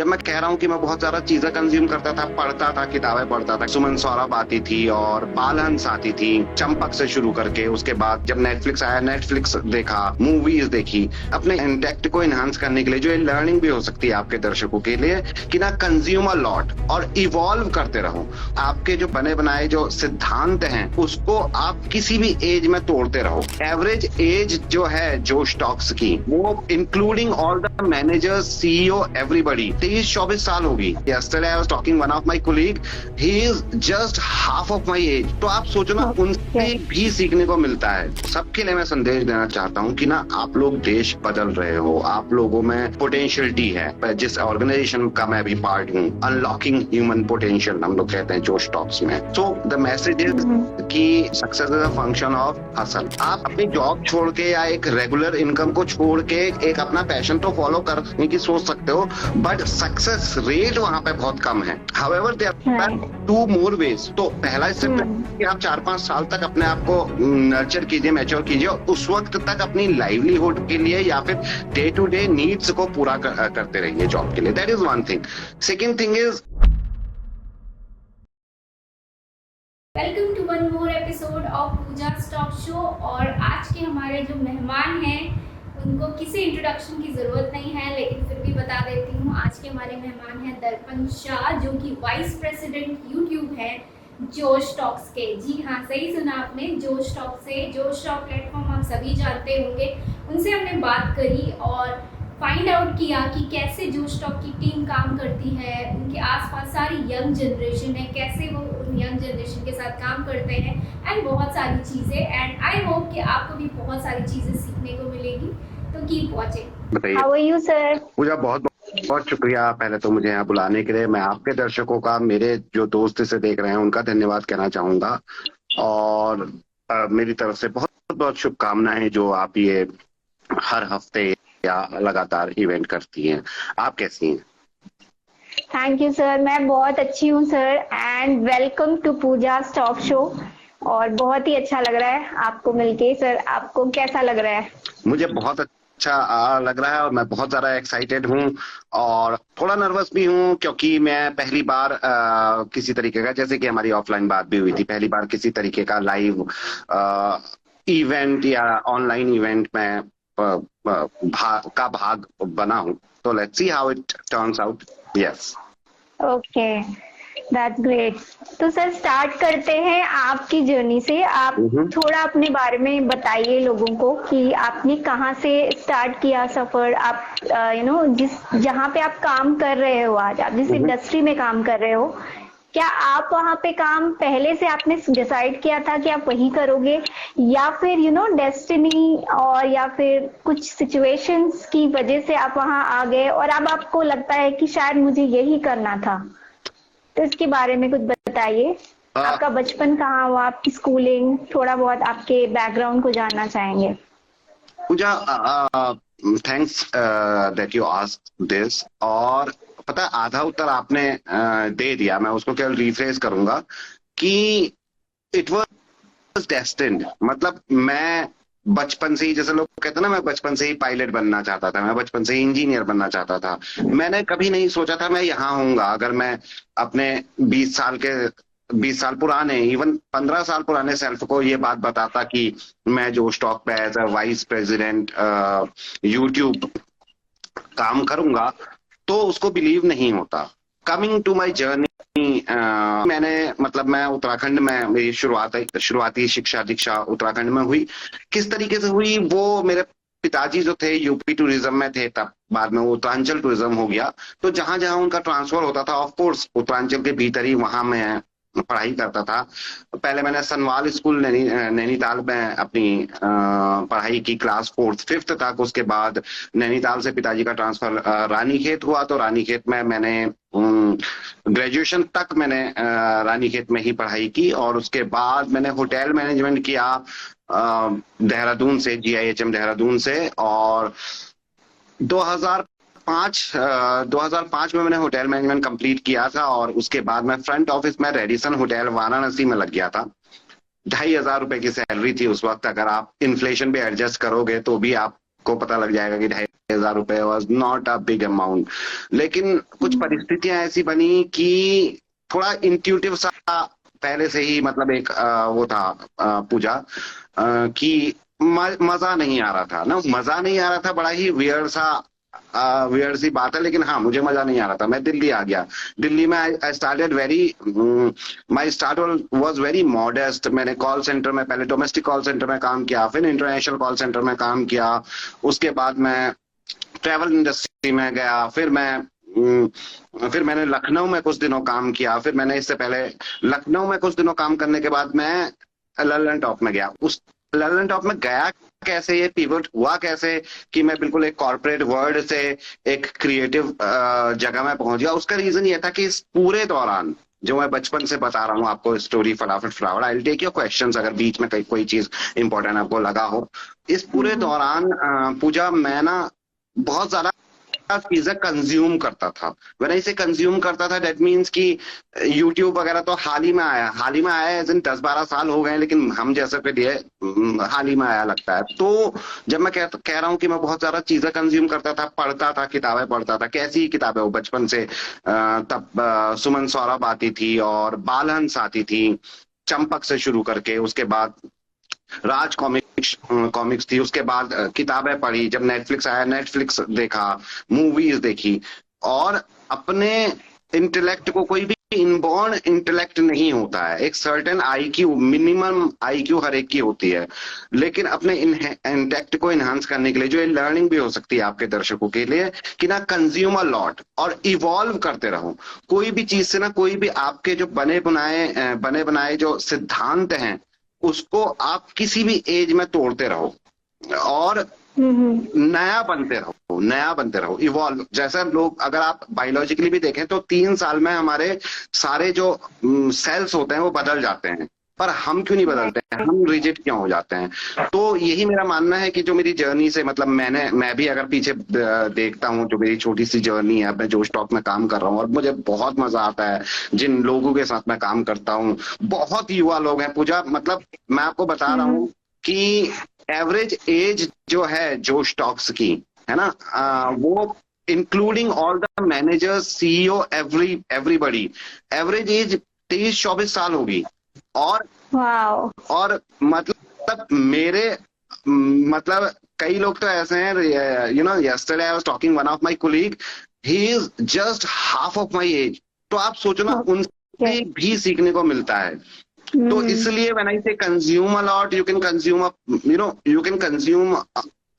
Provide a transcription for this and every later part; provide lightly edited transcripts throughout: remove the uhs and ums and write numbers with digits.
जब मैं कह रहा हूँ कि मैं बहुत ज्यादा चीजें कंज्यूम करता था, पढ़ता था, किताबें पढ़ता था, सुमन सौरभ आती थी और बालहंस आती थी, चंपक से शुरू करके उसके बाद जब नेटफ्लिक्स आया, नेटफ्लिक्स देखा, मूवीज देखी, अपने इंटेक्ट को एनहांस करने के लिए, जो ये लर्निंग भी हो सकती है आपके दर्शकों के लिए कि ना कंज्यूम अ लॉट और इवॉल्व करते रहो। आपके जो बने बनाए जो सिद्धांत हैं उसको आप किसी भी एज में तोड़ते रहो। एवरेज एज जो है जो स्टॉक्स की, वो including all the managers, CEO, everybody 23-24 साल होगी। Yesterday I was talking one of my colleague, he is just half of my age. तो आप सोचो ना, उनसे भी सीखने को मिलता है। सबके लिए मैं संदेश देना चाहता हूँ कि ना आप लोग देश बदल रहे हो, आप लोगों में पोटेंशियलिटी है। जिस ऑर्गेनाइजेशन का मैं भी पार्ट हूँ, अनलॉकिंग ह्यूमन पोटेंशियल हम लोग कहते हैं जो स्टॉक्स में। सो द मैसेज इज कि success is a function of hustle. आप अपनी जॉब छोड़ के या एक रेगुलर इनकम को छोड़ के एक अपना पैशन तो फॉलो करने की सोच सकते हो, बट सक्सेस रेट वहां पे बहुत कम है। However there are two more ways. तो पहला स्टेप कि आप 4-5 साल तक अपने आप को नर्चर कीजिए, मैच्योर कीजिए, उस वक्त तक अपनी लाइवलीहुड के लिए या फिर डे टू डे नीड्स को पूरा करते रहिए जॉब के लिए। That is one thing. Second thing is, welcome to one more episode of Pooja stock show. और आज के हमारे जो मेहमान हैं उनको किसी इंट्रोडक्शन की ज़रूरत नहीं है, लेकिन फिर भी बता देती हूँ। आज के हमारे मेहमान हैं दर्पण शाह, जो कि वाइस प्रेसिडेंट यूट्यूब है जोश स्टॉक्स के। जी हाँ, सही सुना आपने, जोश स्टॉक से। जोश स्टॉक प्लेटफॉर्म आप सभी जानते होंगे। उनसे हमने बात करी और फाइंड आउट किया कि कैसे जोश स्टॉक की टीम काम करती है, उनके आसपास सारी यंग जनरेशन है, कैसे वो उन यंग जनरेशन के साथ काम करते हैं, एंड बहुत सारी चीज़ें। एंड आई होप कि आपको भी बहुत सारी चीज़ें सीखने को मिलेगी। तो कीप वॉचिंग। बताइए। How are you sir? Pooja, बहुत बहुत शुक्रिया पहले तो मुझे यहाँ बुलाने के लिए। मैं आपके दर्शकों का, मेरे जो दोस्त इसे देख रहे हैं, उनका धन्यवाद कहना चाहूंगा। और मेरी तरफ से बहुत बहुत शुभकामनाएं जो आप ये हर हफ्ते या लगातार इवेंट करती हैं। आप कैसी हैं? थैंक यू सर, मैं बहुत अच्छी हूँ sir. And welcome to Pooja stock show. और बहुत ही अच्छा लग रहा है आपको मिलके। सर, आपको कैसा लग रहा है? मुझे बहुत अच्छा लग रहा है और मैं बहुत ज्यादा एक्साइटेड हूँ और थोड़ा नर्वस भी हूँ, क्योंकि मैं पहली बार किसी तरीके का, जैसे कि हमारी ऑफलाइन बात भी हुई थी, पहली बार किसी तरीके का लाइव इवेंट या ऑनलाइन इवेंट में भाग बना हूँ। तो let's see how it turns out. Yes, okay, that's great. तो सर, स्टार्ट करते हैं आपकी जर्नी से। आप थोड़ा अपने बारे में बताइए लोगों को कि आपने कहाँ से स्टार्ट किया सफर। आप जिस जहाँ पे आप काम कर रहे हो, आज आप जिस इंडस्ट्री में काम कर रहे हो, क्या आप वहाँ पे काम पहले से आपने डिसाइड किया था कि आप वही करोगे, या फिर डेस्टिनी और या फिर कुछ सिचुएशंस की वजह से आप वहाँ आ गए और अब आपको लगता है कि शायद मुझे यही करना था? तो इसके बारे में कुछ बताइए। आपका बचपन कहाँ हुआ, आपकी स्कूलिंग, थोड़ा बहुत आपके बैकग्राउंड को जानना चाहेंगे। Pooja, thanks that you asked this. और पता, आधा उत्तर आपने दे दिया। मैं उसको केवल रिफ्रेश करूंगा कि इट वाज डेस्टिन्ड। मतलब मैं बचपन से ही, जैसे लोग कहते हैं ना, मैं बचपन से ही पायलट बनना चाहता था, मैं बचपन से ही इंजीनियर बनना चाहता था। मैंने कभी नहीं सोचा था मैं यहाँ होऊंगा। अगर मैं अपने 20 साल पुराने, इवन 15 साल पुराने सेल्फ को ये बात बताता कि मैं जो स्टॉक पे as a vice president YouTube काम करूंगा, तो उसको बिलीव नहीं होता। कमिंग टू माई जर्नी, मैं उत्तराखंड में, मेरी शुरुआती शिक्षा दीक्षा उत्तराखंड में हुई। किस तरीके से हुई, वो मेरे पिताजी जो थे यूपी टूरिज्म में थे, तब बाद में वो उत्तरांचल टूरिज्म हो गया। तो जहां जहां उनका ट्रांसफर होता था, ऑफ कोर्स उत्तरांचल के भीतर ही वहां मैं पढ़ाई करता था। पहले मैंने सनवाल स्कूल नैनीताल में अपनी पढ़ाई की, क्लास 4th 5th तक। उसके बाद नैनीताल से पिताजी का ट्रांसफर रानीखेत हुआ, तो रानीखेत में मैंने ग्रेजुएशन तक मैंने रानीखेत में ही पढ़ाई की। और उसके बाद मैंने होटल मैनेजमेंट किया देहरादून से, GIHM देहरादून से। और 2005 में मैंने होटल मैनेजमेंट कंप्लीट किया था। और उसके बाद मैं फ्रंट ऑफिस में रेडिसन होटल वाराणसी में लग गया था। 2,500 रुपए की सैलरी थी उस वक्त। अगर आप इन्फ्लेशन पे एडजस्ट करोगे तो भी आप को पता लग जाएगा कि 2,500 रुपए was not a big amount. लेकिन कुछ परिस्थितियां ऐसी बनी कि थोड़ा इंट्यूटिव सा पहले से ही मतलब एक वो था पूजा कि मजा नहीं आ रहा था ना, मजा नहीं आ रहा था, बड़ा ही वियर्ड सी बात है, लेकिन हाँ मुझे मजा नहीं आ रहा था। मैं दिल्ली आ गया। दिल्ली में I started very, my start was very modest. मैंने कॉल सेंटर में, पहले डोमेस्टिक कॉल सेंटर में काम किया, फिर इंटरनेशनल कॉल सेंटर में काम किया, उसके बाद मैं ट्रैवल इंडस्ट्री में गया, फिर मैंने लखनऊ में कुछ दिनों काम किया, फिर मैंने इससे पहले लखनऊ में कुछ दिनों काम करने के बाद मैं ललन टॉप में गया। उस ललन टॉप में गया कैसे, ये पिवट हुआ कैसे कि मैं बिल्कुल एक कॉर्पोरेट वर्ल्ड से एक क्रिएटिव जगह में पहुंच गया। उसका रीजन ये था कि इस पूरे दौरान जो मैं बचपन से बता रहा हूँ आपको स्टोरी फटाफट फटाफट, I will take your questions अगर बीच में कोई चीज इंपॉर्टेंट आपको लगा हो। इस पूरे दौरान पूजा मैं ना बहुत ज्यादा चीजें कंज्यूम करता था। व्हेन आई से कंज्यूम करता था दैट मीन्स कि यूट्यूब वगैरह तो हाल ही में आया एज इन 10-12 साल हो गए, लेकिन हम जैसे के लिए हाल ही में आया लगता है। तो जब मैं कह रहा हूँ कि मैं बहुत ज्यादा चीजें कंज्यूम करता था, पढ़ता था, किताबें पढ़ता था, कैसी किताबें हो बचपन से, तब सुमन सौरभ आती थी और बाल हंस आती थी, चंपक से शुरू करके, उसके बाद राज कॉमिक्स थी, उसके बाद किताबें पढ़ी, जब नेटफ्लिक्स आया नेटफ्लिक्स देखा, मूवीज देखी, और अपने इंटेलेक्ट को, कोई भी इनबॉर्न इंटेलेक्ट नहीं होता है, एक सर्टेन आईक्यू, मिनिमम आईक्यू हर एक की होती है, लेकिन अपने इंटेलेक्ट को इनहांस करने के लिए, जो ये लर्निंग भी हो सकती है आपके दर्शकों के लिए, कि ना कंज्यूम अ लॉट और इवॉल्व करते रहो। कोई भी चीज से ना, कोई भी आपके जो बने बनाए जो सिद्धांत हैं उसको आप किसी भी एज में तोड़ते रहो और नया बनते रहो, इवॉल्व। जैसा लोग, अगर आप बायोलॉजिकली भी देखें तो 3 साल में हमारे सारे जो सेल्स होते हैं वो बदल जाते हैं, पर हम क्यों नहीं बदलते हैं, हम रिजिड क्यों हो जाते हैं। तो यही मेरा मानना है कि जो मेरी जर्नी से, मतलब मैं भी अगर पीछे देखता हूँ, जो मेरी छोटी सी जर्नी है, मैं जोश टॉक में काम कर रहा हूँ और मुझे बहुत मजा आता है जिन लोगों के साथ मैं काम करता हूँ। बहुत युवा लोग हैं पूजा, मतलब मैं आपको बता रहा हूँ कि एवरेज एज जो है जोश टॉक्स की, है ना, वो including all the managers, CEO, everybody, average age 23-24 साल होगी। और मतलब कई लोग तो ऐसे हैं, you know, yesterday I was talking one of my colleague, he is just half of my age. तो आप सोचो ना, उनसे भी सीखने को मिलता है। तो इसलिए व्हेन आई से consume a lot, you can consume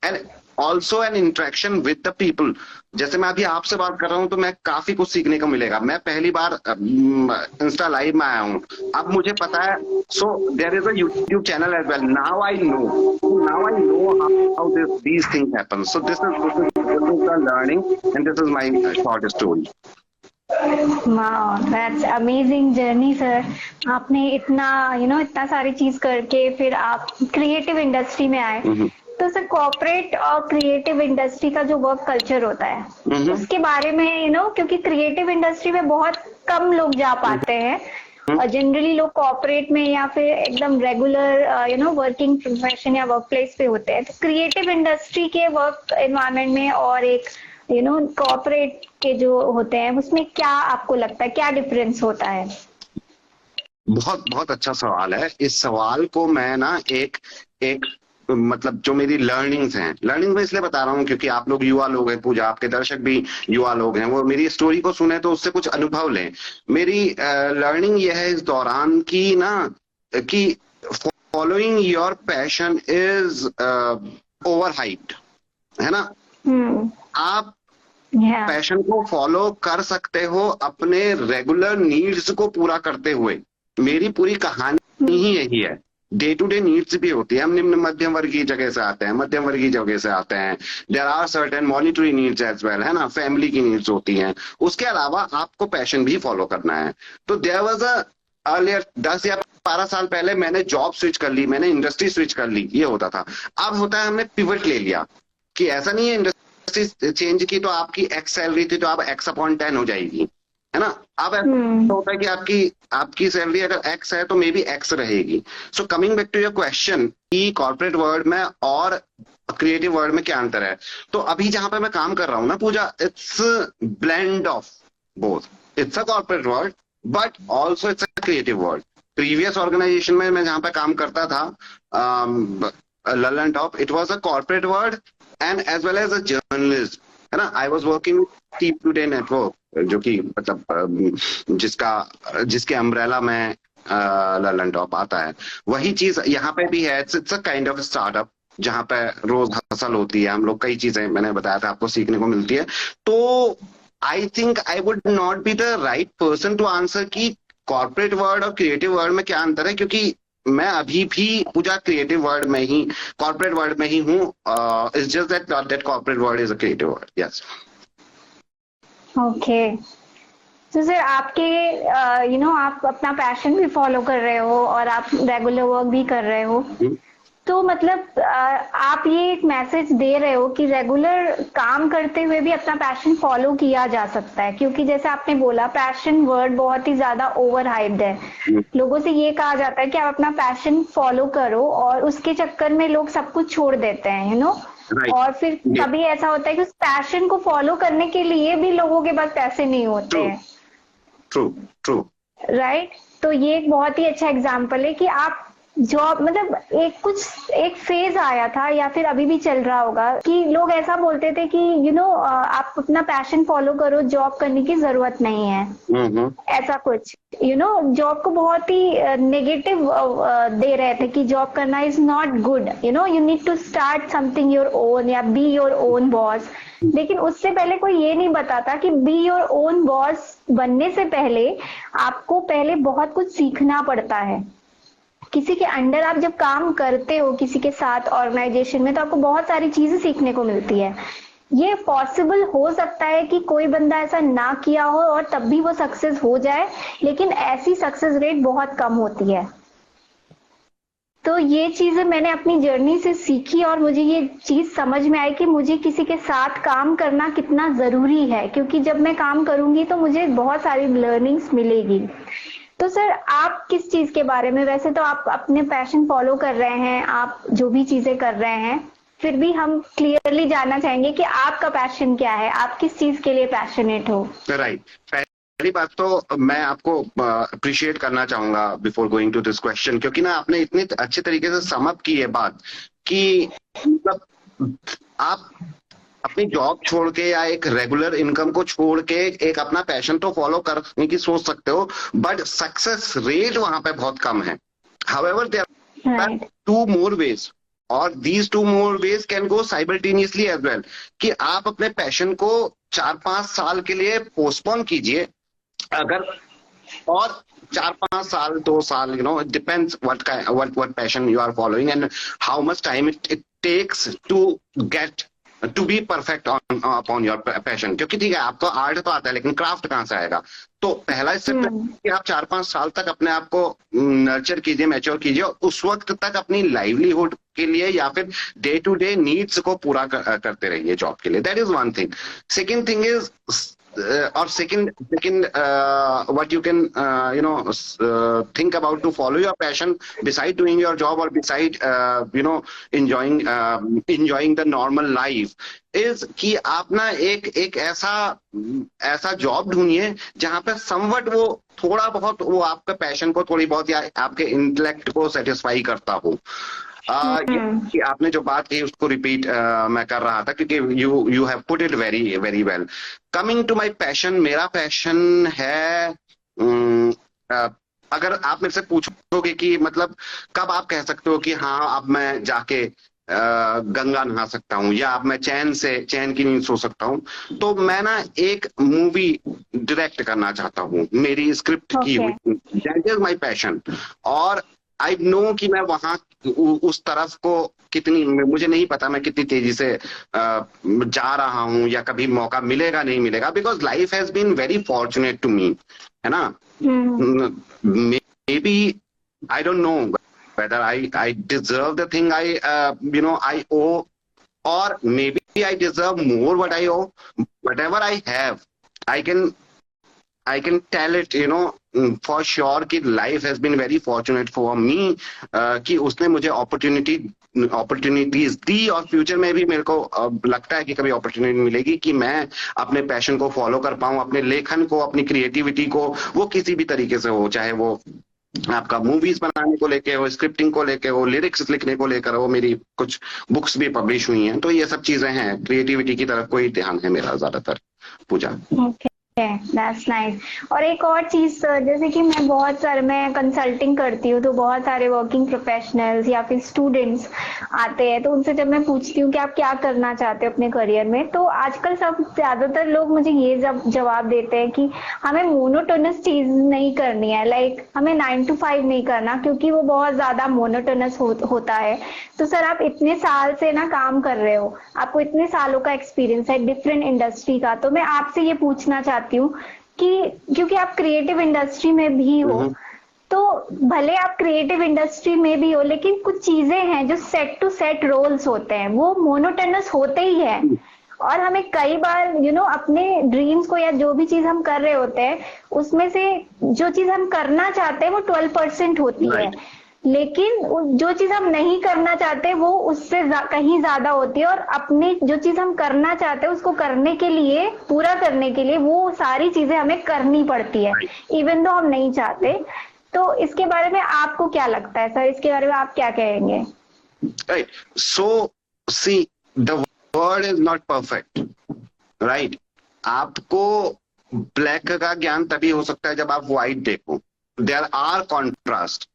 and also an interaction with the people. जैसे मैं अभी आपसे बात कर रहा हूं तो मैं काफी कुछ सीखने को मिलेगा। मैं पहली बार इंस्टा लाइव में आया हूं, अब मुझे पता है, so there is a YouTube channel as well. Now I know how these things happen. So this is the learning and this is my short story. Wow, that's amazing journey, sir. आपने इतना इतना सारी चीज करके फिर आप creative industry में आए। तो सर, कॉर्पोरेट और क्रिएटिव इंडस्ट्री का जो वर्क कल्चर होता है उसके बारे में क्योंकि क्रिएटिव इंडस्ट्री में बहुत कम लोग जा पाते हैं और जनरली लोग कॉर्पोरेट में या फिर एकदम रेगुलर वर्किंग प्रोफेशन या वर्क प्लेस पे होते हैं। तो क्रिएटिव इंडस्ट्री के वर्क एनवायरनमेंट में और एक कॉर्पोरेट के जो होते हैं उसमें क्या आपको लगता है, क्या डिफरेंस होता है? बहुत बहुत अच्छा सवाल है। इस सवाल को मैं ना एक मतलब जो मेरी लर्निंग्स में इसलिए बता रहा हूँ क्योंकि आप लोग युवा लोग हैं पूजा, आपके दर्शक भी युवा लोग हैं, वो मेरी स्टोरी को सुने तो उससे कुछ अनुभव लें। मेरी लर्निंग ये है इस दौरान कि following your passion is over hyped, है ना। आप पैशन को फॉलो कर सकते हो अपने रेगुलर नीड्स को पूरा करते हुए। मेरी पूरी कहानी ही यही है। डे टू डे नीड्स भी होती है, हम निम्न मध्यम वर्गीय जगह से आते हैं, there are certain monetary needs as well, है ना, फैमिली की नीड्स होती हैं। उसके अलावा आपको पैशन भी फॉलो करना है। तो देयर वाज अर्लियर 10 या 12 साल पहले मैंने जॉब स्विच कर ली, मैंने इंडस्ट्री स्विच कर ली, ये होता था। अब होता है हमने पिवट ले लिया कि ऐसा नहीं है इंडस्ट्री चेंज की तो आपकी एक्स सैलरी थी तो आप x/10 हो जाएगी, है ना। अब ऐसा होता है कि आपकी सैलरी अगर एक्स है तो मे बी एक्स रहेगी। So coming back to your question कि कॉर्पोरेट वर्ल्ड में और क्रिएटिव वर्ल्ड में क्या अंतर है, तो अभी जहां पे मैं काम कर रहा हूँ ना Pooja, it's blend of both. It's a corporate world but also it's a creative world. Previous organisation में मैं जहां पे काम करता था, Lallantop, it was a corporate world and as well as a journalist, है ना। I was working TV Today Network, जो कि मतलब जिसके अम्ब्रेला में ललन टॉप आता है। वही चीज यहाँ पे भी है। It's a kind of startup जहाँ पे रोज हसल होती है, हम लोग कई चीजें, मैंने बताया था आपको, सीखने को मिलती है। तो I think I would not be the right person to answer कि कॉर्पोरेट वर्ल्ड और क्रिएटिव वर्ल्ड में क्या अंतर है, क्योंकि मैं अभी भी पूरा क्रिएटिव वर्ल्ड में ही, कॉर्पोरेट वर्ल्ड में ही हूँ। It's just that corporate world is a creative world. Yes. Okay, तो सर आपके आप अपना पैशन भी फॉलो कर रहे हो और आप रेगुलर वर्क भी कर रहे हो, तो मतलब आप ये एक मैसेज दे रहे हो कि रेगुलर काम करते हुए भी अपना पैशन फॉलो किया जा सकता है, क्योंकि जैसे आपने बोला पैशन वर्ड बहुत ही ज्यादा ओवर हाइप्ड है। लोगों से ये कहा जाता है कि आप अपना पैशन फॉलो करो और उसके चक्कर में लोग सब कुछ छोड़ देते हैं, और फिर कभी ऐसा होता है कि उस पैशन को फॉलो करने के लिए भी लोगों के पास पैसे नहीं होते हैं। True right. तो ये एक बहुत ही अच्छा एग्जाम्पल है कि आप जॉब, मतलब एक फेज आया था या फिर अभी भी चल रहा होगा कि लोग ऐसा बोलते थे कि आप अपना पैशन फॉलो करो, जॉब करने की जरूरत नहीं है। ऐसा कुछ जॉब को बहुत ही नेगेटिव दे रहे थे कि जॉब करना is not good, you need to start something your own या बी योर ओन बॉस। लेकिन उससे पहले कोई ये नहीं बताता कि बी योर ओन बॉस बनने से पहले आपको पहले बहुत कुछ सीखना पड़ता है। किसी के अंडर आप जब काम करते हो, किसी के साथ ऑर्गेनाइजेशन में, तो आपको बहुत सारी चीजें सीखने को मिलती है। ये पॉसिबल हो सकता है कि कोई बंदा ऐसा ना किया हो और तब भी वो सक्सेस हो जाए, लेकिन ऐसी सक्सेस रेट बहुत कम होती है। तो ये चीजें मैंने अपनी जर्नी से सीखी और मुझे ये चीज समझ में आई कि मुझे किसी के साथ काम करना कितना जरूरी है, क्योंकि जब मैं काम करूंगी तो मुझे बहुत सारी लर्निंग्स मिलेगी। तो सर आप किस चीज के बारे में, वैसे तो आप अपने पैशन फॉलो कर रहे हैं, आप जो भी चीजें कर रहे हैं, फिर भी हम क्लियरली जानना चाहेंगे कि आपका पैशन क्या है, आप किस चीज के लिए पैशनेट हो। राइट। पहली बात तो मैं आपको अप्रिशिएट करना चाहूंगा before going to this question, क्योंकि ना आपने इतने अच्छे तरीके से सम अप की है बात कि मतलब आप अपनी जॉब छोड़ के या एक रेगुलर इनकम को छोड़ के एक अपना पैशन तो फॉलो करने की सोच सकते हो, बट सक्सेस रेट वहां पे बहुत कम है। However there are two more ways और these two more ways can go simultaneously as well, कि आप अपने पैशन को 4-5 साल के लिए पोस्टपोन कीजिए, अगर और 4-5 साल 2 साल, it depends what passion you are following and how much time it takes to be perfect upon your passion। क्योंकि ठीक है, आपको आर्ट तो आता है, लेकिन क्राफ्ट कहाँ से आएगा। तो पहला स्टेप कि आप 4-5 साल तक अपने आप को नर्चर कीजिए, मैच्योर कीजिए, और उस वक्त तक अपनी लाइवलीहुड के लिए या फिर डे टू डे नीड्स को पूरा करते रहिए जॉब के लिए। That is one thing. Second thing is second what you can think about to follow your passion beside doing your job or beside enjoying the normal life is कि आप ना एक ऐसा जॉब ढूंढिए जहां पे समवट वो थोड़ा बहुत वो आपके पैशन को थोड़ी बहुत या आपके इंटेलेक्ट को सेटिस्फाई करता हो। कि आपने जो बात कही उसको रिपीट मैं कर रहा था, क्योंकि you have put it very very well. Coming to my passion, मेरा पैशन है अगर आप मेरे से पूछोगे कि मतलब कब आप कह सकते हो कि हाँ अब मैं जाके गंगा नहा सकता हूँ या अब मैं चैन की नींद सो सकता हूँ, तो मैं ना एक मूवी डायरेक्ट करना चाहता हूँ, मेरी स्क्रिप्ट की हुई। That is my passion. और आई नो कि मैं वहां उस तरफ को कितनी, मुझे नहीं पता मैं कितनी तेजी से जा रहा हूं या कभी मौका मिलेगा नहीं मिलेगा, because life has been very fortunate to me, है ना। Maybe I don't know whether I deserve the thing I owe, or maybe I deserve more what I owe. Whatever I have, I can I can tell it, for sure कि life has been very fortunate for me, कि उसने मुझे opportunities दी, और future में भी मेरे को लगता है कि कभी अपॉर्चुनिटी मिलेगी कि मैं अपने पैशन को फॉलो कर पाऊं, अपने लेखन को, अपनी क्रिएटिविटी को, वो किसी भी तरीके से हो, चाहे वो आपका मूवीज बनाने को लेके हो, स्क्रिप्टिंग को लेके हो, लिरिक्स लिखने को लेकर हो। मेरी कुछ बुक्स भी पब्लिश हुई हैं, तो ये सब चीजें हैं। क्रिएटिविटी की तरफ कोई ध्यान है मेरा ज्यादातर, पूजा। That's nice. और एक और चीज जैसे कि मैं कंसल्टिंग करती हूँ, तो बहुत सारे वर्किंग प्रोफेशनल्स या फिर स्टूडेंट्स आते हैं, तो उनसे जब मैं पूछती हूँ कि आप क्या करना चाहते हो अपने करियर में, तो आजकल सब ज्यादातर लोग मुझे ये जवाब देते हैं कि हमें मोनोटोनस चीज नहीं करनी है, लाइक हमें 9 to 5 नहीं करना, क्योंकि वो बहुत ज्यादा मोनोटोनस होता है। तो सर, आप इतने साल से ना काम कर रहे हो, आपको इतने सालों का एक्सपीरियंस है डिफरेंट इंडस्ट्री का, तो मैं आपसे ये पूछना चाहती हूँ कि क्योंकि आप क्रिएटिव इंडस्ट्री में भी हो, तो भले आप क्रिएटिव इंडस्ट्री में भी हो, लेकिन कुछ चीजें हैं जो सेट टू सेट रोल्स होते हैं, वो मोनोटोनस होते ही है। और हमें कई बार अपने ड्रीम्स को या जो भी चीज हम कर रहे होते हैं, उसमें से जो चीज हम करना चाहते हैं वो 12% होती है, लेकिन जो चीज हम नहीं करना चाहते वो उससे कहीं ज्यादा होती है। और अपनी जो चीज हम करना चाहते हैं उसको करने के लिए, पूरा करने के लिए, वो सारी चीजें हमें करनी पड़ती है, इवन दो हम नहीं चाहते। तो इसके बारे में आपको क्या लगता है सर? इसके बारे में आप क्या कहेंगे? Right, so see the word is not perfect, right. आपको ब्लैक का ज्ञान तभी हो सकता है जब आप व्हाइट देखो। There are contrast.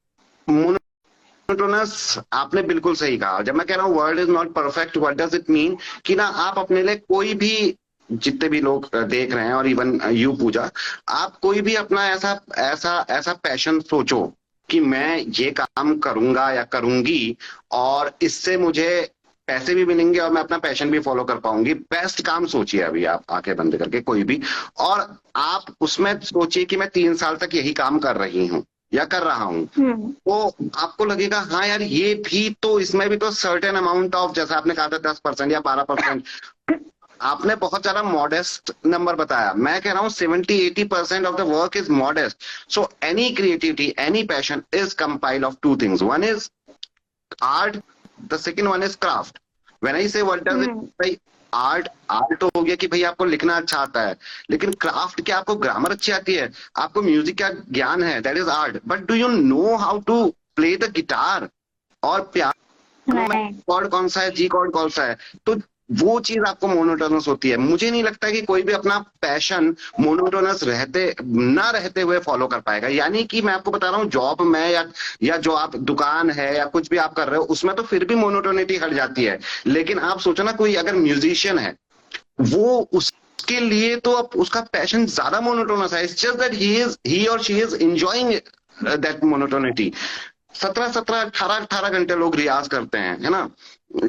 मोनोटोनस, आपने बिल्कुल सही कहा। जब मैं कह रहा हूँ world is not perfect, what does it mean कि ना आप अपने लिए कोई भी, जितने भी लोग देख रहे हैं और इवन यू पूजा, आप कोई भी अपना ऐसा पैशन सोचो कि मैं ये काम करूंगा या करूंगी और इससे मुझे पैसे भी मिलेंगे और मैं अपना पैशन भी फॉलो कर पाऊंगी। बेस्ट काम सोचिए अभी आप आंखें बंद करके कोई भी, और आप उसमें सोचिए कि मैं 3 साल तक यही काम कर रही हूँ या कर रहा हूँ, तो आपको लगेगा हाँ यार ये भी तो, इसमें भी तो सर्टेन अमाउंट ऑफ, जैसा आपने कहा था 10% या 12%, आपने बहुत ज्यादा मॉडेस्ट नंबर बताया। मैं कह रहा हूँ 70-80% of the work is modest. So any creativity, any passion is compiled of 2 things. One is art, the second one is craft. When I say what does it, भाई आर्ट तो हो गया कि भाई आपको लिखना अच्छा आता है, लेकिन क्राफ्ट क्या, आपको ग्रामर अच्छी आती है, आपको म्यूजिक का ज्ञान है, that is art. But do you know how to play the guitar, और पियानो में कॉर्ड कौन सा है, जी कॉर्ड कौन सा है, तो वो चीज आपको मोनोटोनस होती है। मुझे नहीं लगता कि कोई भी अपना पैशन मोनोटोनस रहते हुए फॉलो कर पाएगा। यानी कि मैं आपको बता रहा हूँ, जॉब में या जो आप दुकान है या कुछ भी आप कर रहे हो, उसमें तो फिर भी मोनोटोनिटी हट जाती है। लेकिन आप सोचो ना, कोई अगर म्यूजिशियन है, वो उसके लिए तो अब उसका पैशन ज्यादा मोनोटोनस है। इट्स जस्ट दैट ही और शी इज एंजॉयिंग दैट मोनोटोनिटी। 17-17, 18-18 घंटे लोग रियाज करते हैं, है ना।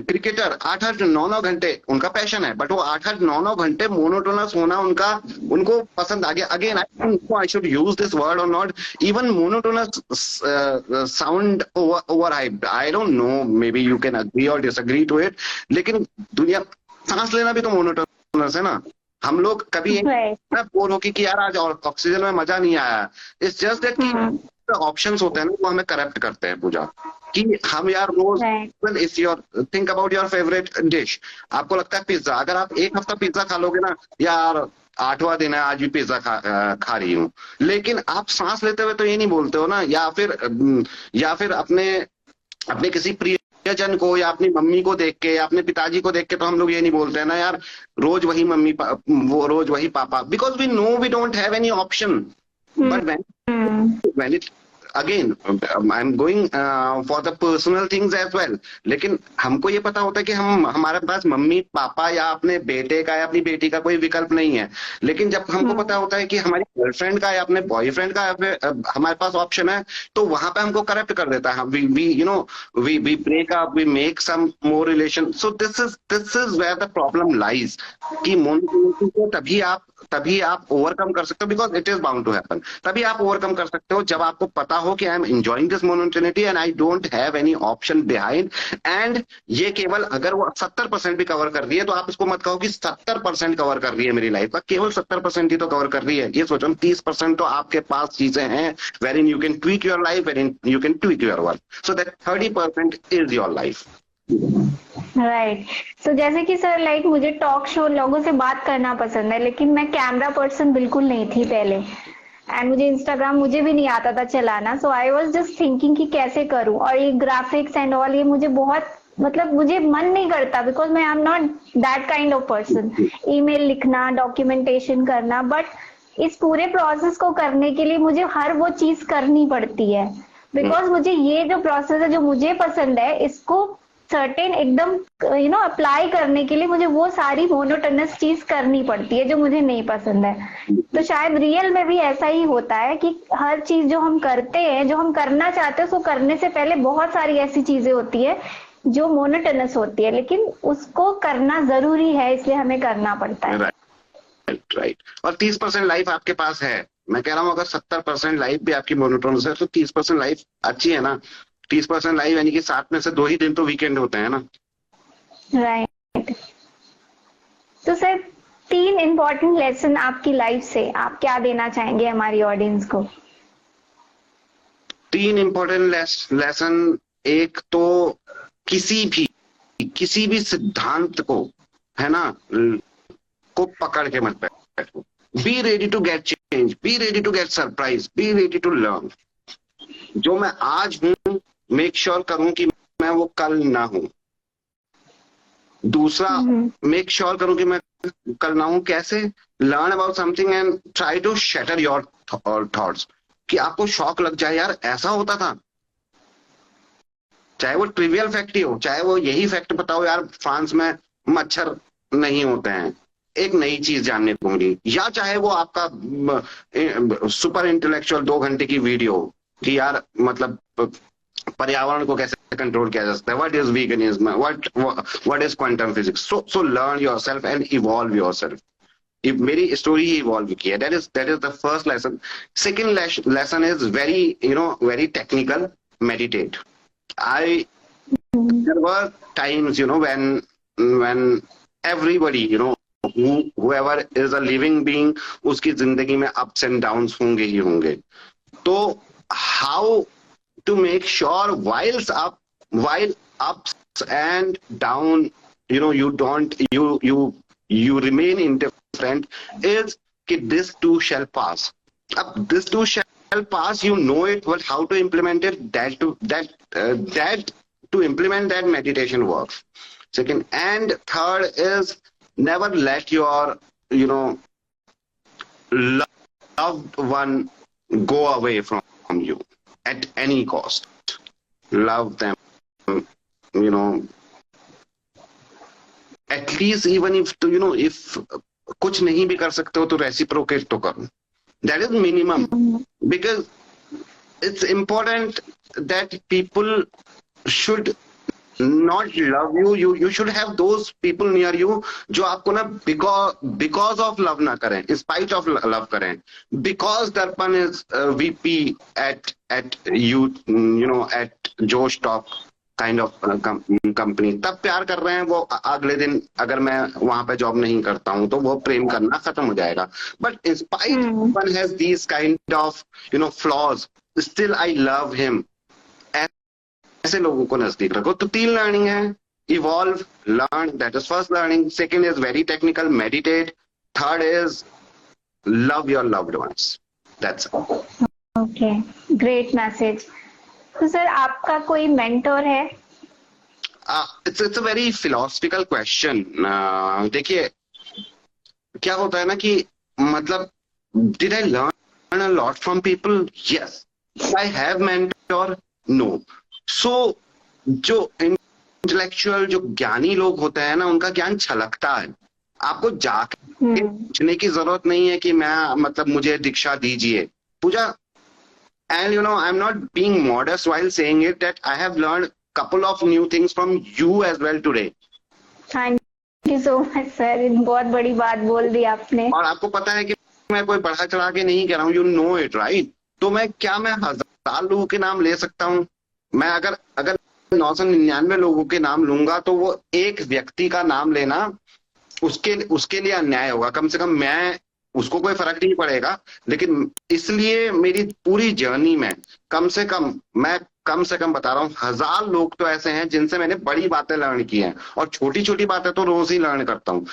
क्रिकेटर 8-8, 9-9 घंटे उनका पैशन है, बट वो 8-8, 9-9 घंटे मोनोटोनस होना उनको पसंद आ गया। Again I should use this word और not, even monotonous sound overhyped. I don't know, maybe you can agree और डिसएग्री टू इट, लेकिन दुनिया, सांस लेना भी तो मोनोटोनस है ना। हम लोग कभी बोल हो कि यार आज ऑक्सीजन में मजा नहीं आया। इट्स जस्ट दैट कि ऑप्शंस होते हैं ना, वो हमें करप्ट करते हैं पूजा, कि हम यार रोज it's your, think about your favourite dish. आपको लगता है पिज्जा, अगर आप एक हफ्ता पिज्जा खा लोगे ना, यार 8वां दिन है आज भी पिज्जा खा रही हूँ, लेकिन आप सांस लेते हुए तो ये नहीं बोलते हो ना। या फिर अपने किसी प्रियजन को या अपनी मम्मी को देख के या अपने पिताजी को देख के तो हम लोग ये नहीं बोलते हैं ना, यार रोज वही मम्मी, वो रोज वही पापा, because we know we don't have any option. But when it again I'm going for the personal things as well, लेकिन हमको ये पता होता है कि हमारे पास मम्मी पापा या अपने बेटे का या अपनी बेटी का कोई विकल्प नहीं है। लेकिन जब हमको पता होता है कि हमारी गर्लफ्रेंड का या अपने बॉयफ्रेंड का हमारे पास ऑप्शन है, तो वहां पे हमको करप्ट कर देता है। we break up, we make some more relation. So this is where the problem lies, कि मोनोटोनिटी को तभी आप तभी आप ओवरकम कर सकते हो, because it is bound to happen. तभी आप ओवरकम कर सकते हो जब आपको पता हो कि I am enjoying this monotony and I don't have any option behind. And ये केवल अगर वो 70% भी कवर कर रही है तो आप इसको मत कहो कि 70% कवर कर रही है मेरी लाइफ का, केवल 70% ही तो कवर कर रही है। ये सोचो 30% तो आपके पास चीजें हैं wherein you can tweak your life, wherein you can tweak your work, so that 30% is your life. Right. So जैसे कि सर लाइक मुझे टॉक शो लोगों से बात करना पसंद है, लेकिन मैं कैमरा पर्सन बिल्कुल नहीं थी पहले, एंड मुझे इंस्टाग्राम मुझे भी नहीं आता था चलाना। सो आई वाज जस्ट थिंकिंग कि कैसे करूं, और ये ग्राफिक्स एंड ऑल ये मुझे बहुत मतलब मुझे मन नहीं करता, बिकॉज मैं आई am not that kind of person. Email लिखना, डॉक्यूमेंटेशन करना, बट इस पूरे प्रोसेस को करने के लिए मुझे हर वो चीज करनी पड़ती है, बिकॉज मुझे ये जो प्रोसेस है जो मुझे पसंद है इसको सर्टेन एकदम अप्लाई करने के लिए मुझे वो सारी मोनोटोनस चीज करनी पड़ती है जो मुझे नहीं पसंद है। तो शायद रियल में भी ऐसा ही होता है कि हर चीज जो हम करते हैं, जो हम करना चाहते हैं, उसको करने से पहले बहुत सारी ऐसी चीजें होती है जो मोनोटोनस होती है, लेकिन उसको करना जरूरी है, इसलिए हमें करना पड़ता है। राइट। और 30% लाइफ आपके पास है। मैं कह रहा हूँ अगर 70% लाइफ भी आपकी मोनोटोनस है तो 30% लाइफ अच्छी है ना। 30% लाइफ यानी कि 7 में से 2 ही दिन तो वीकेंड होते हैं ना। राइट। तो सर 3 इम्पोर्टेंट लेसन आपकी लाइफ से आप क्या देना चाहेंगे हमारी ऑडियंस को? 3 इम्पोर्टेंट लेसन। एक तो किसी भी सिद्धांत को, है ना, को पकड़ के मत बैठो। Be ready to get change, be ready to get surprise, be ready to learn. जो मैं आज हूं मेक श्योर करूं कि मैं वो कल ना हूं। दूसरा, मेक श्योर करूं कि मैं कल ना हूं। कैसे? Learn about something and try to shatter your thoughts, कि आपको शॉक लग जाए, यार ऐसा होता था। चाहे वो ट्रिवियल फैक्ट ही हो, चाहे वो यही फैक्ट बताओ, यार फ्रांस में मच्छर नहीं होते हैं, एक नई चीज जानने को मिली। या चाहे वो आपका सुपर इंटेलेक्चुअल 2 घंटे की वीडियो कि यार मतलब पर्यावरण को कैसे कंट्रोल किया जा सकता है, what is veganism, what is quantum physics. So learn yourself and evolve yourself. मेरी स्टोरी ही इवॉल्व की है। That is the first lesson. Second lesson is very technical. Meditate. There were times, when everybody, whoever is a living being, उसकी जिंदगी में ups and downs होंगे ही होंगे। तो how to make sure while ups and down, you remain indifferent, is कि this too shall pass. Ab this too shall pass, you know it, but how to implement it, to implement that meditation works. Second. And third is never let your, loved one go away from you at any cost. Love them, at least even if कुछ नहीं भी कर सकते हो तो reciprocate तो करो. That is minimum, because it's important that people should not love you. You should have those people near you जो आपको ना because of love ना करें, in spite of love करें. Because दर्पण is VP at at जोश talk kind of company, तब प्यार कर रहे हैं वो. अगले दिन अगर मैं वहां पे जॉब नहीं करता हूं तो वो प्रेम करना खत्म हो जाएगा. But in spite one has these kind of flaws, still I love him. ऐसे लोगों को नजदीक रखो. तो 3 लर्निंग है. Evolve, learn, that is first learning. Second is very technical, meditate. Third is love your loved ones. That's it. Okay, great message. तो sir आपका कोई मेंटोर है? It's a very philosophical question. देखिए क्या होता है ना कि मतलब did I learn a lot from people? Yes. I have mentor? No. So जो इंटेलेक्चुअल, जो ज्ञानी लोग होते हैं ना, उनका ज्ञान छलकता है. आपको जाके पूछने की जरूरत नहीं है कि मैं मतलब मुझे दीक्षा दीजिए. पूजा. And I'm not being modest while saying it, that I have learned couple of new things from you as well today. Thank you so much sir, बहुत बड़ी बात बोल दी आपने। और आपको पता है कि मैं कोई बढ़ा चढ़ा के नहीं कह रहा हूँ, यू नो इट राइट। तो मैं 1000 लोगों के नाम ले सकता हूँ? मैं अगर अगर 999 लोगों के नाम लूंगा तो वो एक व्यक्ति का नाम लेना उसके लिए अन्याय होगा। कम से कम मैं, उसको कोई फर्क नहीं पड़ेगा, लेकिन इसलिए मेरी पूरी जर्नी में कम से कम बता रहा हूँ 1000 लोग तो ऐसे हैं जिनसे मैंने बड़ी बातें लर्न की हैं, और छोटी छोटी बातें तो रोज ही लर्न करता हूँ,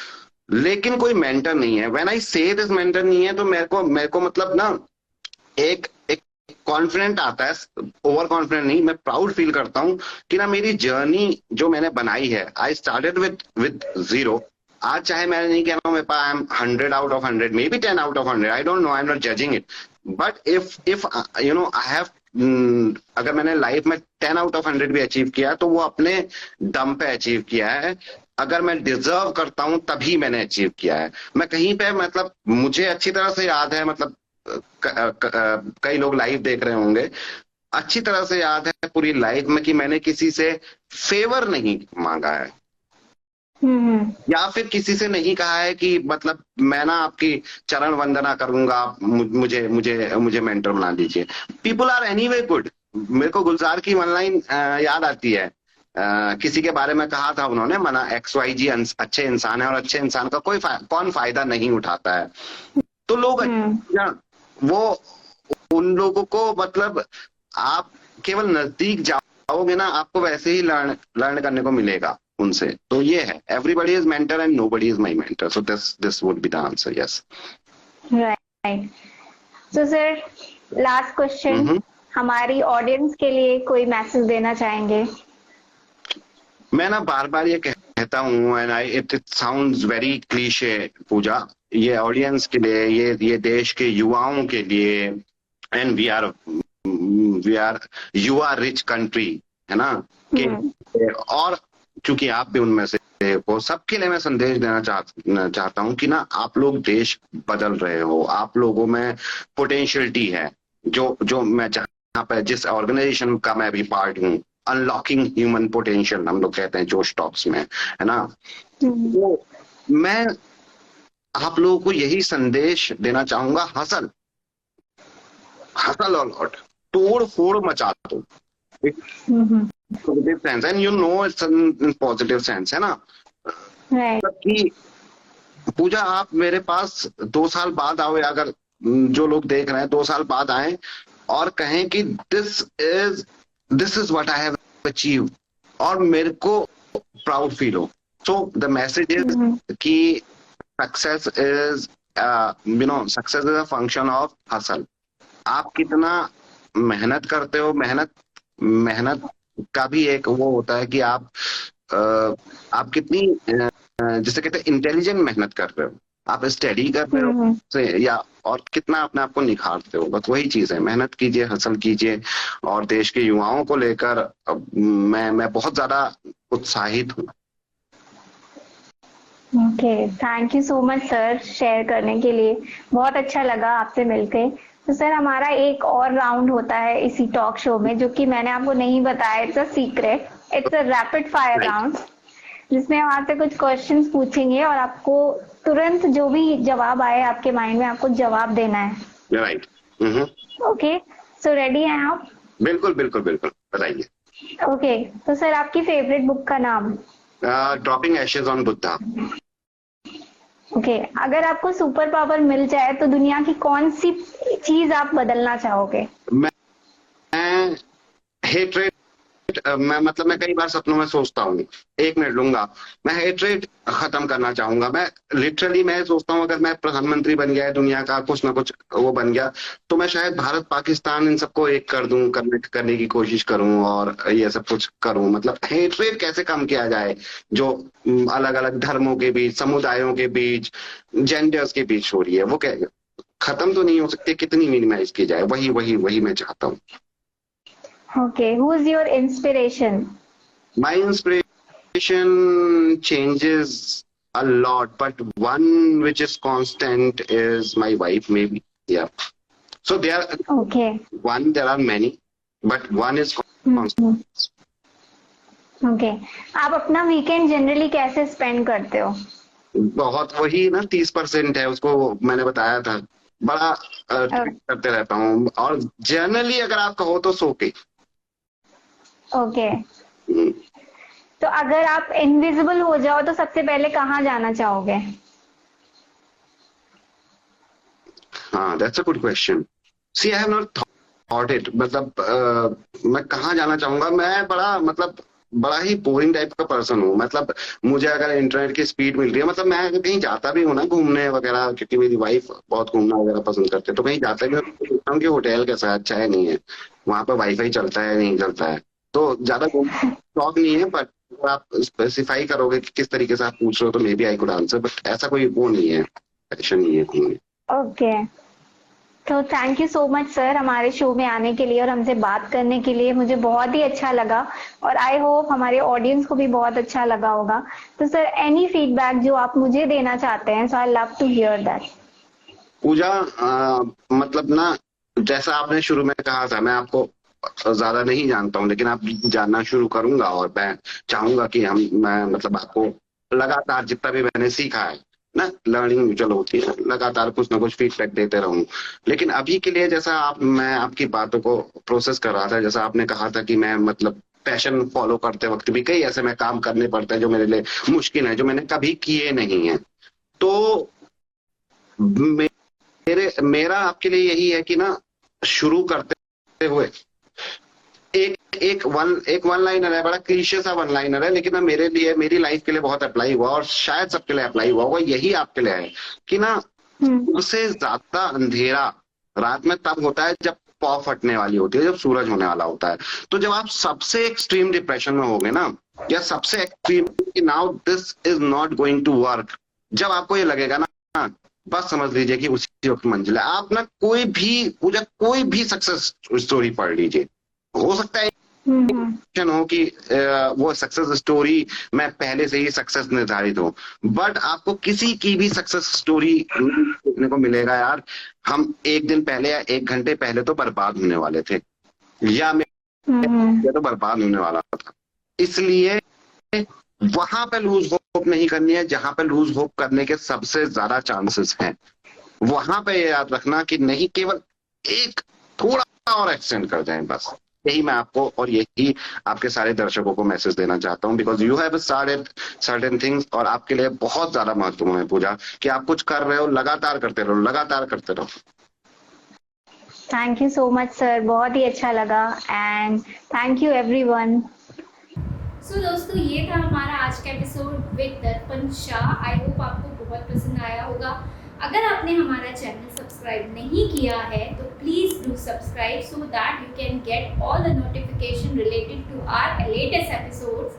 लेकिन कोई मेंटर नहीं है। व्हेन आई से दिस मेंटर नहीं है, तो मेरे को मतलब ना एक एक कॉन्फिडेंट आता है, ओवर कॉन्फिडेंट नहीं, मैं प्राउड फील करता हूँ कि ना मेरी जर्नी जो मैंने बनाई है, आई स्टार्टेड विद 0। आज चाहे मैं नहीं कह रहा हूँ मेरे पास I am 100 out of 100, maybe 10 out of 100, I don't know, I am not judging it, but if you know I have, अगर मैंने लाइफ में 10 out of 100 भी अचीव किया तो वो अपने दम पे अचीव किया है। अगर मैं डिजर्व करता हूं तभी मैंने अचीव किया है। मैं कहीं पे, मतलब मुझे अच्छी तरह से याद है, मतलब कई लोग लाइव देख रहे होंगे, अच्छी तरह से याद है पूरी लाइफ में कि मैंने किसी से फेवर नहीं मांगा है, या फिर किसी से नहीं कहा है कि मतलब मैं ना आपकी चरण वंदना करूंगा, मुझे मुझे मुझे मेंटर बना दीजिए। People are anyway good. मेरे को गुलजार की वन लाइन याद आती है, किसी के बारे में कहा था उन्होंने, मना XYG अच्छे इंसान है और अच्छे इंसान का कौन फायदा नहीं उठाता है। तो लोग वो उन लोगों को, मतलब आप केवल नजदीक जाओगे ना, आपको वैसे ही लर्न करने को मिलेगा उनसे। तो ये है, everybody is mentor and nobody is my mentor, so this would be the answer. Yes, right. So sir, last question, हमारी ऑडियंस के लिए कोई मैसेज देना चाहेंगे? मैं ना बार बार ये कहता हूँ, and it sounds very cliche Pooja, ये ऑडियंस के लिए, ये देश के युवाओं के लिए, and we are you are rich country, है ना, और चूंकि आप भी उनमें से हो, सबके लिए मैं संदेश देना चाहता हूँ कि ना आप लोग देश बदल रहे हो, आप लोगों में पोटेंशियलिटी है, जो मैं जहाँ पे, जिस ऑर्गेनाइजेशन का मैं भी पार्ट हूँ, अनलॉकिंग ह्यूमन पोटेंशियल हम लोग कहते हैं जोश टॉक्स में, है ना। तो मैं आप लोगों को यही संदेश देना चाहूंगा, हसल और तोड़ फोड़ मचा दो, positive sense, and you know it's in positive sense, है ना। कि पूजा, आप मेरे पास 2 साल बाद आओ, अगर जो लोग देख रहे हैं 2 साल बाद आए और कहें कि this is what I have achieved, और मेरे को प्राउड फील हो। सो द मैसेज इज कि success is success is a function of hustle. आप कितना मेहनत करते हो, मेहनत का भी एक वो होता है कि आप कितनी, जिसे कहते हैं इंटेलिजेंट मेहनत कर रहे हो, आप स्टडी कर रहे हो से, या और कितना अपने आप को निखारते हो, बस वही चीज है। मेहनत कीजिए, हसल कीजिए, और देश के युवाओं को लेकर मैं बहुत ज्यादा उत्साहित हूँ। Okay, thank you so much sir share करने के लिए, बहुत अच्छा लगा आपसे मिलके। तो सर, हमारा एक और राउंड होता है इसी टॉक शो में, जो कि मैंने आपको नहीं बताया, it's a secret, it's a rapid fire round, जिसमें हम आपसे कुछ क्वेश्चंस पूछेंगे और आपको तुरंत जो भी जवाब आए आपके माइंड में, आपको जवाब देना है। राइट। ओके, सो रेडी हैं आप? बिल्कुल बिल्कुल बिल्कुल, बताइए। ओके, तो सर आपकी फेवरेट बुक का नाम? Dropping Ashes on Buddha. Okay, अगर आपको सुपर पावर मिल जाए तो दुनिया की कौन सी चीज आप बदलना चाहोगे? मैं हेट्रेड, मैं कई बार सपनों में सोचता हूँ, 1 मिनट लूंगा, मैं हेट्रेड खत्म करना चाहूंगा। मैं लिटरली मैं सोचता हूँ, अगर मैं प्रधानमंत्री बन गया है दुनिया का, कुछ ना कुछ वो बन गया, तो मैं शायद भारत पाकिस्तान इन सबको एक कर दूं, करने की कोशिश करूं, और ये सब कुछ करूं। मतलब हेट्रेड कैसे कम किया जाए, जो अलग अलग धर्मों के बीच, समुदायों के बीच, जेंडर्स के बीच हो रही है, वो क्या खत्म तो नहीं हो सकती, कितनी मिनिमाइज की जाए, वही मैं चाहता हूँ। Okay, who is your inspiration? My inspiration changes a lot, but one which is constant is my wife, maybe. Yeah. So there are there are many, but one is constant. Okay, आप अपना weekend generally कैसे spend करते हो? बहुत, वही ना 30% है, उसको मैंने बताया था। बड़ा करते रहता हूँ, और जनरली अगर आप कहो तो सो के। ओके, हम्म, तो अगर आप इनविजिबल हो जाओ तो सबसे पहले कहाँ जाना चाहोगे? हाँ, that's a good question. See I have not thought it, मतलब मैं कहाँ जाना चाहूंगा? मैं बड़ा ही बोरिंग टाइप का पर्सन हूँ। मतलब मुझे अगर इंटरनेट की स्पीड मिल रही है, मतलब मैं अगर कहीं जाता भी हूँ ना घूमने वगैरह, क्योंकि मेरी वाइफ बहुत घूमना वगैरह पसंद करते हैं, तो कहीं जाता भी हूँ तो देखता हूँ कि होटल कैसा है, अच्छा है नहीं है, वहां पर वाईफाई चलता है नहीं चलता है। तो ज्यादा शौक नहीं है, बट आप स्पेसिफाई करोगे कि किस तरीके से आप पूछ रहे हो, तो maybe I could answer, but ऐसा कोई वो नहीं है, पैशन नहीं है घूमने। ओके, तो thank you so much sir हमारे शो में आने के लिए और हमसे बात करने के लिए। मुझे बहुत ही अच्छा लगा और आई होप हमारे ऑडियंस को भी बहुत अच्छा लगा होगा। तो सर एनी फीडबैक जो आप मुझे देना चाहते हैं, so I love to hear that. Pooja, मतलब ना, जैसा आपने शुरू में कहा था, मैं आपको ज्यादा नहीं जानता हूँ, लेकिन आप जानना शुरू करूंगा, और मैं चाहूंगा कि मैं मतलब आपको लगातार जितना भी मैंने सीखा है ना, लर्निंग म्यूचुअल होती है, लगातार कुछ ना कुछ फीडबैक देते रहूं। लेकिन अभी के लिए जैसा मैं आपकी बातों को प्रोसेस कर रहा था, जैसा आपने कहा था कि मैं मतलब पैशन फॉलो करते वक्त भी कई ऐसे मैं काम करने पड़ते हैं जो मेरे लिए मुश्किल है, जो मैंने कभी किए नहीं है। तो मेरा आपके लिए यही है कि ना, शुरू करते हुए एक वन लाइनर है, बड़ा क्लीशे सा वन लाइनर है, लेकिन ना मेरे लिए, मेरी लाइफ के लिए बहुत अप्लाई हुआ, और शायद सबके लिए अप्लाई हुआ होगा, यही आपके लिए है कि ना, सबसे ज्यादा अंधेरा रात में तब होता है जब पौ फटने वाली होती है, जब सूरज होने वाला होता है। तो जब आप सबसे एक्सट्रीम डिप्रेशन में होगे ना, या सबसे एक्सट्रीम कि now this is not going to work, जब आपको ये लगेगा ना, बस समझ लीजिए कि उसी वक्त मंजिल है। आप ना कोई भी सक्सेस स्टोरी पढ़ लीजिए, हो सकता है हो कि वो सक्सेस स्टोरी में पहले से ही सक्सेस निर्धारित हो, बट आपको किसी की भी सक्सेस स्टोरी देखने को मिलेगा यार, हम एक दिन पहले या एक घंटे पहले तो बर्बाद होने वाले थे, या मैं तो बर्बाद होने वाला था। इसलिए वहां पे लूज होप नहीं करनी है जहां पे लूज होप करने के सबसे ज्यादा चांसेस हैं। वहां पे ये याद रखना कि नहीं, केवल एक थोड़ा और एक्सटेंड कर जाएं बस। यही मैं आपको और यही आपके सारे दर्शकों को मैसेज देना चाहता हूं, because you have started certain things, और आपके लिए बहुत ज्यादा महत्वपूर्ण है पूजा कि आप कुछ कर रहे हो, लगातार करते रहो, लगातार करते रहो। Thank you so much sir, बहुत ही अच्छा लगा एंड थैंक यू एवरीवन। सो दोस्तों, ये था हमारा आज का एपिसोड विद दर्पण शाह। आई होप आपको बहुत पसंद आया होगा। अगर आपने हमारा चैनल सब्सक्राइब नहीं किया है तो please do subscribe so that you can get all the notification related to our latest episodes.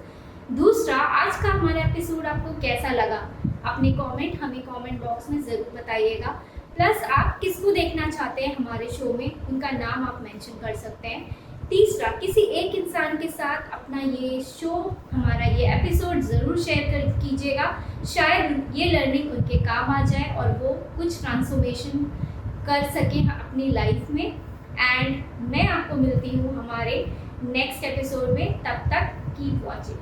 दूसरा, आज का हमारा एपिसोड आपको कैसा लगा? अपने कमेंट हमें कमेंट बॉक्स में ज़रूर बताइएगा। प्लस आप किसको देखना चाहते हैं हमारे शो में, उनका नाम आप मेंशन कर सकते हैं। तीसरा, किसी एक इंसान के साथ अपना ये शो, हमारा ये एपिसोड ज़रूर शेयर कीजिएगा, शायद ये लर्निंग उनके काम आ जाए और वो कुछ ट्रांसफॉर्मेशन कर सकें अपनी लाइफ में। एंड मैं आपको मिलती हूँ हमारे नेक्स्ट एपिसोड में, तब तक कीप वॉचिंग।